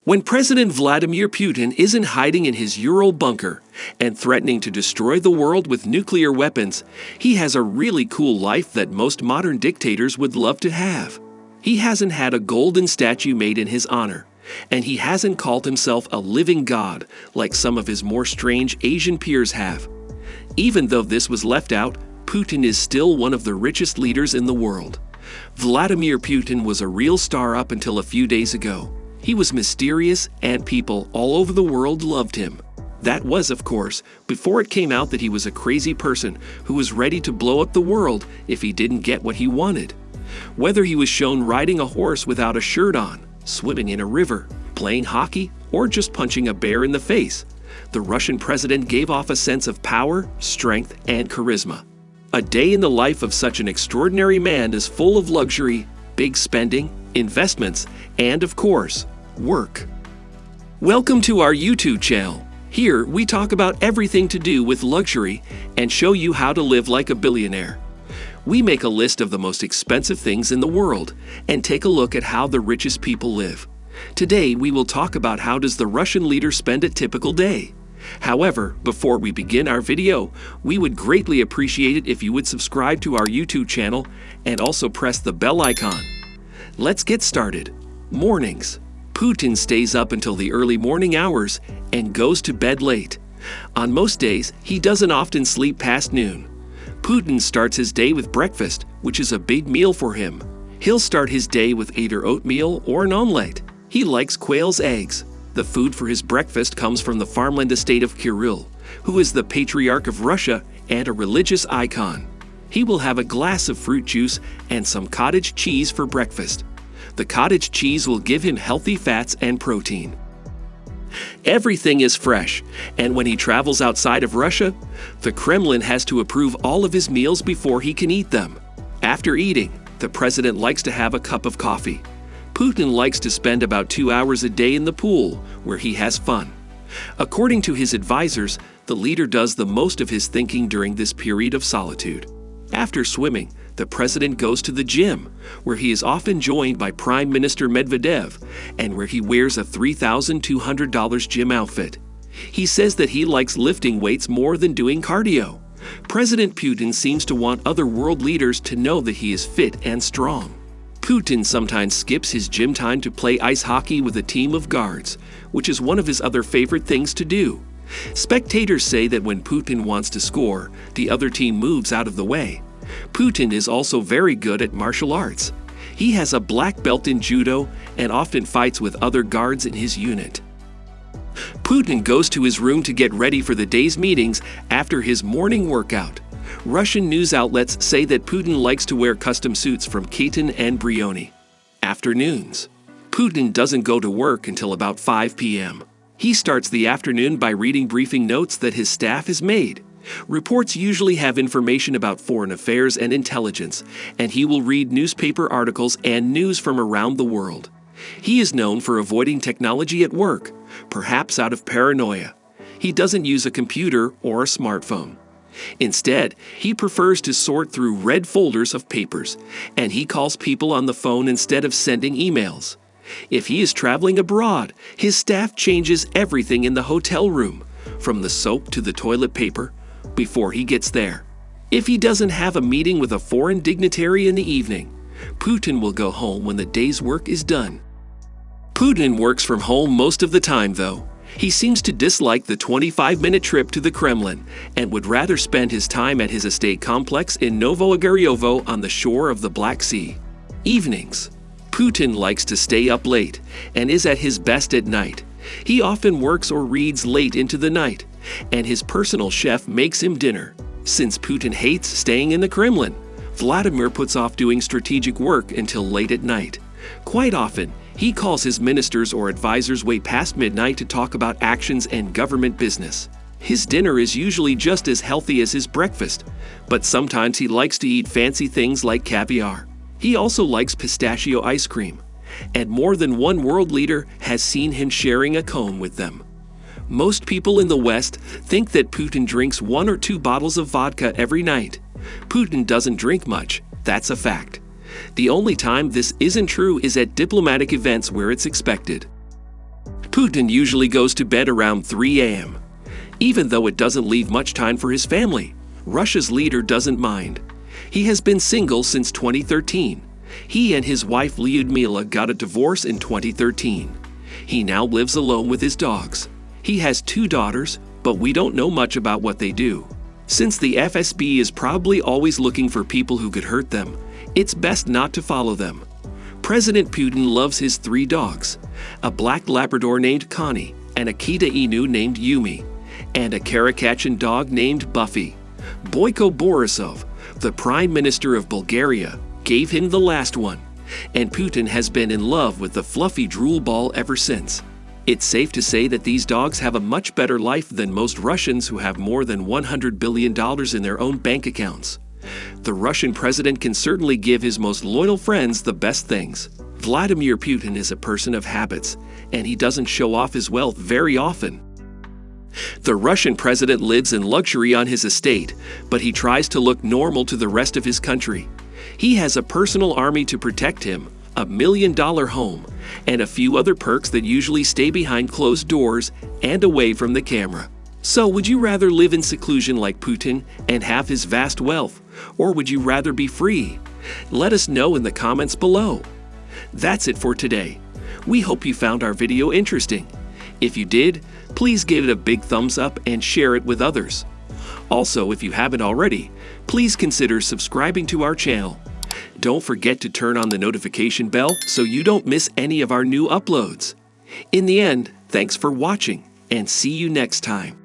When President Vladimir Putin isn't hiding in his Ural bunker and threatening to destroy the world with nuclear weapons, he has a really cool life that most modern dictators would love to have. He hasn't had a golden statue made in his honor, and he hasn't called himself a living god like some of his more strange Asian peers have. Even though this was left out, Putin is still one of the richest leaders in the world. Vladimir Putin was a real star up until a few days ago. He was mysterious, and people all over the world loved him. That was, of course, before it came out that he was a crazy person who was ready to blow up the world if he didn't get what he wanted. Whether he was shown riding a horse without a shirt on, swimming in a river, playing hockey, or just punching a bear in the face, the Russian president gave off a sense of power, strength, and charisma. A day in the life of such an extraordinary man is full of luxury, big spending, investments, and of course, work. Welcome to our YouTube channel. Here we talk about everything to do with luxury and show you how to live like a billionaire. We make a list of the most expensive things in the world and take a look at how the richest people live. Today we will talk about how does the Russian leader spend a typical day. However, before we begin our video, we would greatly appreciate it if you would subscribe to our YouTube channel and also press the bell icon. Let's get started. Mornings. Putin stays up until the early morning hours and goes to bed late. On most days, he doesn't often sleep past noon. Putin starts his day with breakfast, which is a big meal for him. He'll start his day with either oatmeal or an omelette. He likes quail's eggs. The food for his breakfast comes from the farmland estate of Ural, who is the patriarch of Russia and a religious icon. He will have a glass of fruit juice and some cottage cheese for breakfast. The cottage cheese will give him healthy fats and protein. Everything is fresh, and when he travels outside of Russia, the Kremlin has to approve all of his meals before he can eat them. After eating, the president likes to have a cup of coffee. Putin likes to spend about 2 hours a day in the pool, where he has fun. According to his advisors, the leader does the most of his thinking during this period of solitude. After swimming, the president goes to the gym, where he is often joined by Prime Minister Medvedev, and where he wears a $3,200 gym outfit. He says that he likes lifting weights more than doing cardio. President Putin seems to want other world leaders to know that he is fit and strong. Putin sometimes skips his gym time to play ice hockey with a team of guards, which is one of his other favorite things to do. Spectators say that when Putin wants to score, the other team moves out of the way. Putin is also very good at martial arts. He has a black belt in judo and often fights with other guards in his unit. Putin goes to his room to get ready for the day's meetings after his morning workout. Russian news outlets say that Putin likes to wear custom suits from Katon and Brioni. Afternoons. Putin doesn't go to work until about 5 p.m. He starts the afternoon by reading briefing notes that his staff has made. Reports usually have information about foreign affairs and intelligence, and he will read newspaper articles and news from around the world. He is known for avoiding technology at work, perhaps out of paranoia. He doesn't use a computer or a smartphone. Instead, he prefers to sort through red folders of papers, and he calls people on the phone instead of sending emails. If he is traveling abroad, his staff changes everything in the hotel room, from the soap to the toilet paper, before he gets there. If he doesn't have a meeting with a foreign dignitary in the evening, Putin will go home when the day's work is done. Putin works from home most of the time, though. He seems to dislike the 25-minute trip to the Kremlin and would rather spend his time at his estate complex in Novoagoryovo on the shore of the Black Sea. Evenings. Putin likes to stay up late and is at his best at night. He often works or reads late into the night, and his personal chef makes him dinner. Since Putin hates staying in the Kremlin, Vladimir puts off doing strategic work until late at night. Quite often, he calls his ministers or advisors way past midnight to talk about actions and government business. His dinner is usually just as healthy as his breakfast, but sometimes he likes to eat fancy things like caviar. He also likes pistachio ice cream, and more than one world leader has seen him sharing a cone with them. Most people in the West think that Putin drinks 1 or 2 bottles of vodka every night. Putin doesn't drink much, that's a fact. The only time this isn't true is at diplomatic events where it's expected. Putin usually goes to bed around 3 a.m. Even though it doesn't leave much time for his family, Russia's leader doesn't mind. He has been single since 2013. He and his wife Lyudmila got a divorce in 2013. He now lives alone with his dogs. He has 2 daughters, but we don't know much about what they do. Since the FSB is probably always looking for people who could hurt them, it's best not to follow them. President Putin loves his 3 dogs, a black Labrador named Connie, an Akita Inu named Yumi, and a Karakachin dog named Buffy. Boyko Borisov, the Prime Minister of Bulgaria, gave him the last one, and Putin has been in love with the fluffy drool ball ever since. It's safe to say that these dogs have a much better life than most Russians who have more than $100 billion in their own bank accounts. The Russian president can certainly give his most loyal friends the best things. Vladimir Putin is a person of habits, and he doesn't show off his wealth very often. The Russian president lives in luxury on his estate, but he tries to look normal to the rest of his country. He has a personal army to protect him, a $1 million home, and a few other perks that usually stay behind closed doors and away from the camera. So would you rather live in seclusion like Putin and have his vast wealth, or would you rather be free? Let us know in the comments below. That's it for today. We hope you found our video interesting. If you did, please give it a big thumbs up and share it with others. Also, if you haven't already, please consider subscribing to our channel. Don't forget to turn on the notification bell so you don't miss any of our new uploads. In the end, thanks for watching, and see you next time.